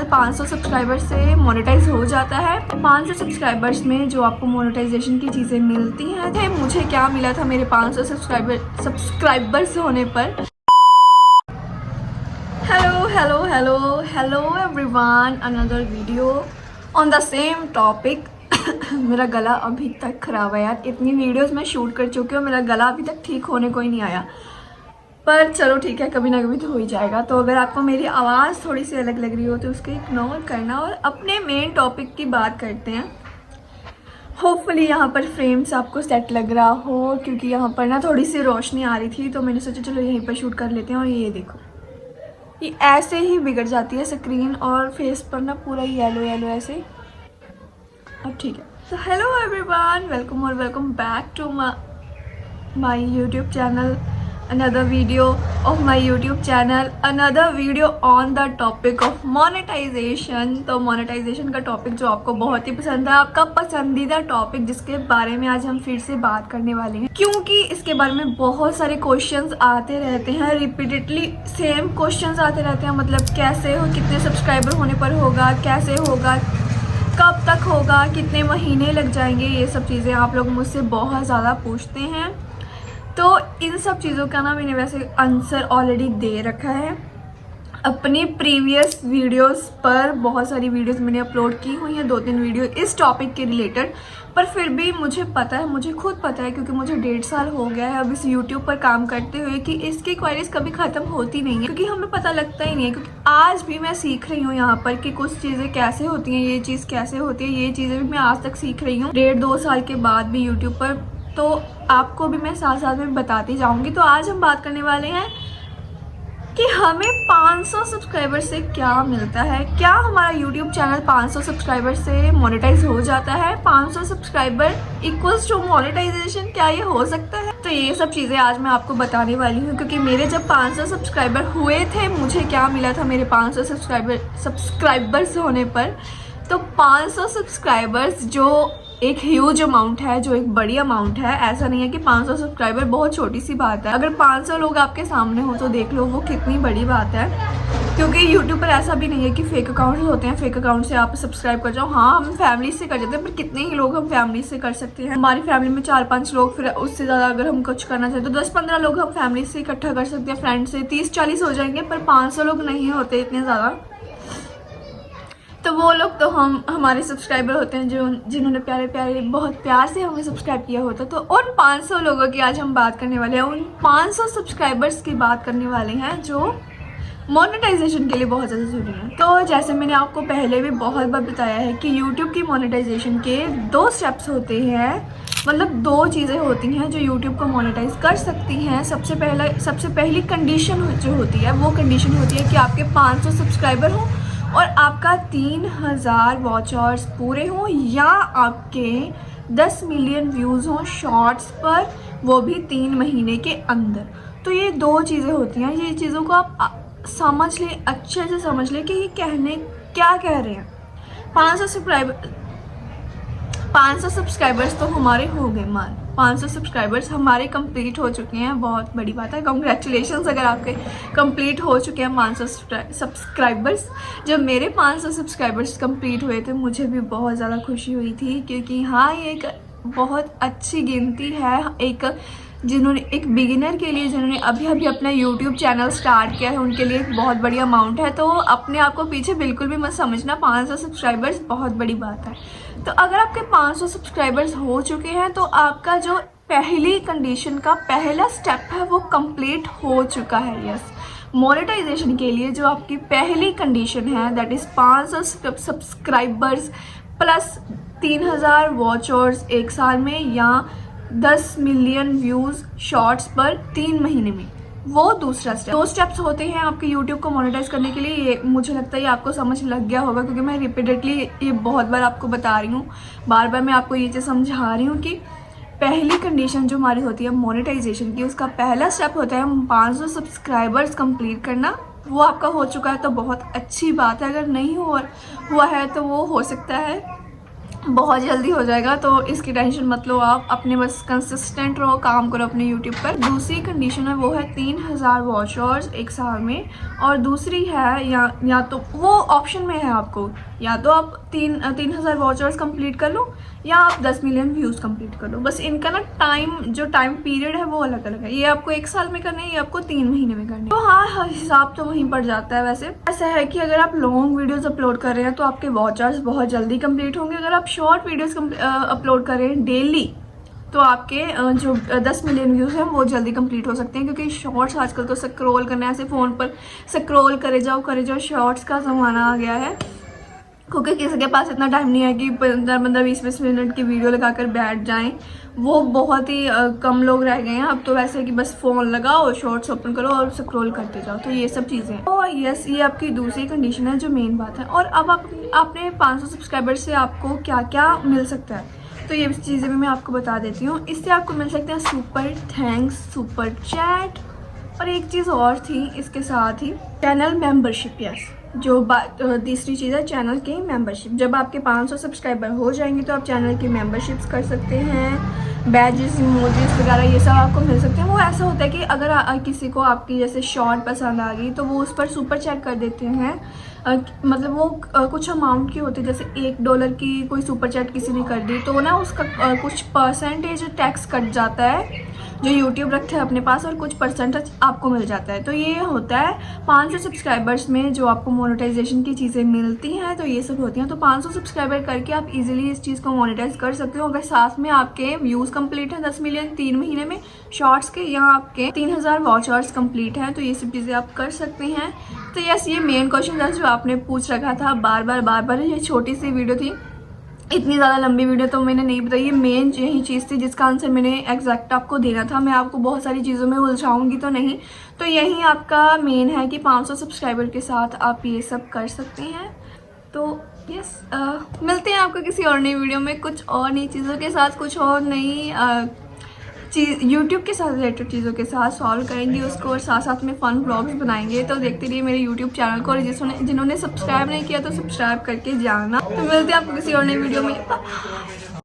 500 subscriber से monetise हो जाता है। 500 सब्सक्राइबर्स में जो आपको मोनेटाइजेशन की चीज़ें मिलती हैं, थे मुझे क्या मिला था मेरे 500 सब्सक्राइबर्स होने पर। Hello hello hello hello everyone, another video on the same topic. मेरा गला अभी तक ख़राब है यार, इतनी वीडियोस मैं शूट कर चुकी हूँ, मेरा गला अभी तक ठीक होने को ही नहीं आया। पर चलो ठीक है, कभी ना कभी तो हो ही जाएगा। तो अगर आपको मेरी आवाज़ थोड़ी सी अलग लग रही हो तो उसको इग्नोर करना और अपने मेन टॉपिक की बात करते हैं। होपफुली यहाँ पर फ्रेम्स आपको सेट लग रहा हो, क्योंकि यहाँ पर ना थोड़ी सी रोशनी आ रही थी तो मैंने सोचा चलो यहीं पर शूट कर लेते हैं। और ये देखो, ये ऐसे ही बिगड़ जाती है स्क्रीन और फेस पर ना पूरा येलो येलो ऐसे। अब ठीक है। तो हेलो एवरीवन, वेलकम और welcome back to my YouTube channel, another video of my YouTube channel, another video on the topic of monetization। तो monetization का टॉपिक जो आपको बहुत ही पसंद है, आपका पसंदीदा टॉपिक, जिसके बारे में आज हम फिर से बात करने वाले हैं, क्योंकि इसके बारे में बहुत सारे क्वेश्चंस आते रहते हैं, रिपीटेडली सेम क्वेश्चंस आते रहते हैं। मतलब कैसे हो, कितने सब्सक्राइबर होने पर होगा, कैसे होगा, कब तक होगा, कितने महीने लग जाएंगे, ये सब चीज़ें आप लोग मुझसे बहुत ज़्यादा पूछते हैं। तो इन सब चीज़ों का ना मैंने वैसे आंसर ऑलरेडी दे रखा है अपनी प्रीवियस वीडियोस पर। बहुत सारी वीडियोस मैंने अपलोड की हुई हैं, 2-3 वीडियो इस टॉपिक के रिलेटेड। पर फिर भी मुझे पता है, मुझे खुद पता है, क्योंकि मुझे 1.5 साल हो गया है अब इस यूट्यूब पर काम करते हुए, कि इसकी क्वारीज कभी ख़त्म होती नहीं है, क्योंकि हमें पता लगता ही नहीं है। क्योंकि आज भी मैं सीख रही हूँ यहाँ पर कि कुछ चीज़ें कैसे होती हैं, ये चीज़ कैसे होती है, ये चीज़ें भी मैं आज तक सीख रही हूँ 1.5-2 साल के बाद भी यूट्यूब पर। तो आपको भी मैं साथ साथ में बताती जाऊंगी। तो आज हम बात करने वाले हैं कि हमें 500 सब्सक्राइबर से क्या मिलता है। क्या हमारा यूट्यूब चैनल 500 सब्सक्राइबर से मोनेटाइज हो जाता है? 500 सब्सक्राइबर इक्वल्स टू मोनेटाइजेशन, क्या ये हो सकता है? तो ये सब चीज़ें आज मैं आपको बताने वाली हूँ, क्योंकि मेरे जब 500 सब्सक्राइबर हुए थे, मुझे क्या मिला था मेरे 500 सब्सक्राइबर्स होने पर। तो 500 सब्सक्राइबर्स जो एक ह्यूज अमाउंट है, जो एक बड़ी अमाउंट है। ऐसा नहीं है कि 500 सब्सक्राइबर बहुत छोटी सी बात है। अगर 500 लोग आपके सामने हो तो देख लो वो कितनी बड़ी बात है। क्योंकि यूट्यूब पर ऐसा भी नहीं है कि फेक अकाउंट्स होते हैं, फेक अकाउंट से आप सब्सक्राइब कर जाओ। हाँ, हम फैमिली से कर जाते हैं, पर कितने ही लोग हम फैमिली से कर सकते हैं। हमारी फैमिली में 4-5 लोग, फिर उससे ज़्यादा अगर हम कुछ करना चाहें तो 10-15 लोग हम फैमिली से इकट्ठा कर सकते हैं, फ्रेंड से 30-40 हो जाएंगे। पर 500 लोग नहीं होते इतने ज़्यादा। तो वो लोग तो हमारे सब्सक्राइबर होते हैं, जो जिन्होंने प्यारे प्यारे बहुत प्यार से हमें सब्सक्राइब किया होता। तो उन 500 लोगों की आज हम बात करने वाले हैं, उन 500 सब्सक्राइबर्स की बात करने वाले हैं जो मोनेटाइजेशन के लिए बहुत ज़्यादा ज़रूरी है। तो जैसे मैंने आपको पहले भी बहुत बार बताया है कि यूट्यूब की मोनेटाइजेशन के 2 स्टेप्स होते हैं। मतलब 2 चीज़ें होती हैं जो यूट्यूब को मोनेटाइज कर सकती हैं। सबसे पहली कंडीशन जो होती है, वो कंडीशन होती है कि आपके 500 सब्सक्राइबर हों और आपका 3000 वॉच आवर्स पूरे हों, या आपके 10 मिलियन व्यूज़ हों शॉर्ट्स पर, वो भी 3 महीने के अंदर। तो ये 2 चीज़ें होती हैं। ये चीज़ों को आप समझ लें, अच्छे से समझ लें कि ये क्या कह रहे हैं। 500 सब्सक्राइबर्स तो हमारे हो गए, 500 सब्सक्राइबर्स हमारे कंप्लीट हो चुके हैं, बहुत बड़ी बात है। कांग्रेचुलेशंस अगर आपके कंप्लीट हो चुके हैं 500 सब्सक्राइबर्स। जब मेरे 500 सब्सक्राइबर्स कंप्लीट हुए थे, मुझे भी बहुत ज़्यादा खुशी हुई थी, क्योंकि हाँ, ये एक बहुत अच्छी गिनती है। एक बिगिनर के लिए, जिन्होंने अभी अभी अपना यूट्यूब चैनल स्टार्ट किया है, उनके लिए एक बहुत बड़ी अमाउंट है। तो अपने आप को पीछे बिल्कुल भी मत समझना, 500 सब्सक्राइबर्स बहुत बड़ी बात है। तो अगर आपके 500 सब्सक्राइबर्स हो चुके हैं तो आपका जो पहली कंडीशन का पहला स्टेप है वो कंप्लीट हो चुका है। यस, मोनेटाइजेशन के लिए जो आपकी पहली कंडीशन है, that is 500 subscribers plus 3000 watch hours 1 साल में, या 10 मिलियन व्यूज़ शॉर्ट्स पर 3 महीने में, वो दूसरा स्टेप। 2 स्टेप्स होते हैं आपके यूट्यूब को मोनेटाइज करने के लिए। ये मुझे लगता है ये आपको समझ लग गया होगा, क्योंकि मैं रिपीटेडली ये बहुत बार आपको बता रही हूँ, बार बार मैं आपको ये चीज़ समझा रही हूँ कि पहली कंडीशन जो हमारी होती है मोनेटाइजेशन की, उसका पहला स्टेप होता है 500 सब्सक्राइबर्स कंप्लीट करना। वो आपका हो चुका है तो बहुत अच्छी बात है। अगर नहीं हुआ है तो वो हो सकता है बहुत जल्दी हो जाएगा, तो इसकी टेंशन मत लो आप, अपने बस कंसिस्टेंट रहो, काम करो अपने यूट्यूब पर। दूसरी कंडीशन है वो है 3000 वॉच आवर्स एक साल में, और दूसरी है या तो वो ऑप्शन में है आपको, या तो आप 3000 वॉच आवर्स कंप्लीट कर लो या आप 10 मिलियन व्यूज़ कंप्लीट कर लो। बस इनका ना जो टाइम पीरियड है वो अलग अलग है, ये आपको 1 साल में करने है, ये आपको 3 महीने में करने है। तो हाँ, हिसाब तो वहीं पड़ जाता है। वैसे ऐसा है कि अगर आप लॉन्ग वीडियोस अपलोड कर रहे हैं तो आपके वॉच आवर्स बहुत जल्दी कंप्लीट होंगे। अगर आप शॉर्ट वीडियोस अपलोड कर रहे हैं डेली तो आपके जो 10 मिलियन व्यूज़ हैं वो जल्दी कंप्लीट हो सकते हैं, क्योंकि शॉर्ट्स आजकल तो स्क्रॉल करना है, ऐसे फ़ोन पर स्क्रॉल करे जाओ, शॉर्ट्स का ज़माना आ गया है, क्योंकि किसी के पास इतना टाइम नहीं है कि 15-20 मिनट की वीडियो लगाकर बैठ जाएं। वो बहुत ही कम लोग रह गए हैं अब तो, वैसे कि बस फ़ोन लगाओ, शॉर्ट्स ओपन करो और स्क्रॉल करते जाओ। तो ये सब चीज़ें हैं। और यस, ये आपकी दूसरी कंडीशन है जो मेन बात है। और अब आपने 500 सब्सक्राइबर से आपको क्या क्या मिल सकता है, तो ये चीज़ें भी मैं आपको बता देती हूँ। इससे आपको मिल सकते हैं सुपर थैंक्स, सुपर चैट, और एक चीज़ और थी इसके साथ ही, चैनल मेंबरशिप। यस, जो तीसरी चीज़ है चैनल की मेंबरशिप। जब आपके 500 सब्सक्राइबर हो जाएंगे तो आप चैनल की मेंबरशिप्स कर सकते हैं, बैजेस, इमोजीज वगैरह ये सब आपको मिल सकते हैं। वो ऐसा होता है कि अगर किसी को आपकी जैसे शॉर्ट पसंद आ गई तो वो उस पर सुपर चैट कर देते हैं। मतलब वो कुछ अमाउंट की होती है, जैसे $1 की कोई सुपर चैट किसी ने कर दी तो ना उसका कुछ परसेंटेज टैक्स कट जाता है जो यूट्यूब रखते हैं अपने पास, और कुछ परसेंटेज आपको मिल जाता है। तो ये होता है 500 सब्सक्राइबर्स में जो आपको मोनेटाइजेशन की चीज़ें मिलती हैं, तो ये सब होती हैं। तो 500 सब्सक्राइबर करके आप इजीली इस चीज़ को मोनेटाइज कर सकते हो। अगर साथ में आपके व्यूज़ कंप्लीट हैं 10 मिलियन 3 महीने में शॉर्ट्स के, या आपके 3000 वॉच आवर्स कंप्लीट हैं, तो ये सब चीज़ें आप कर सकते हैं। तो यस, ये मेन क्वेश्चन था जो आपने पूछ रखा था बार बार। ये छोटी सी वीडियो थी, इतनी ज़्यादा लंबी वीडियो तो मैंने नहीं बताई। ये मेन यही चीज़ थी जिसका आंसर मैंने एग्जैक्ट आपको देना था। मैं आपको बहुत सारी चीज़ों में उलझाऊंगी तो नहीं, तो यही आपका मेन है कि 500 सब्सक्राइबर के साथ आप ये सब कर सकते हैं। तो यस, मिलते हैं आपको किसी और नई वीडियो में, कुछ और नई चीज़ों के साथ, कुछ और नई चीज़ यूट्यूब के साथ रिलेटेड चीज़ों के साथ सॉल्व करेंगे उसको, और साथ साथ में फ़न व्लॉग्स बनाएंगे। तो देखते रहिए मेरे यूट्यूब चैनल को, और जिन्होंने सब्सक्राइब नहीं किया तो सब्सक्राइब करके जाना। तो मिलते हैं आपको किसी और नई वीडियो में।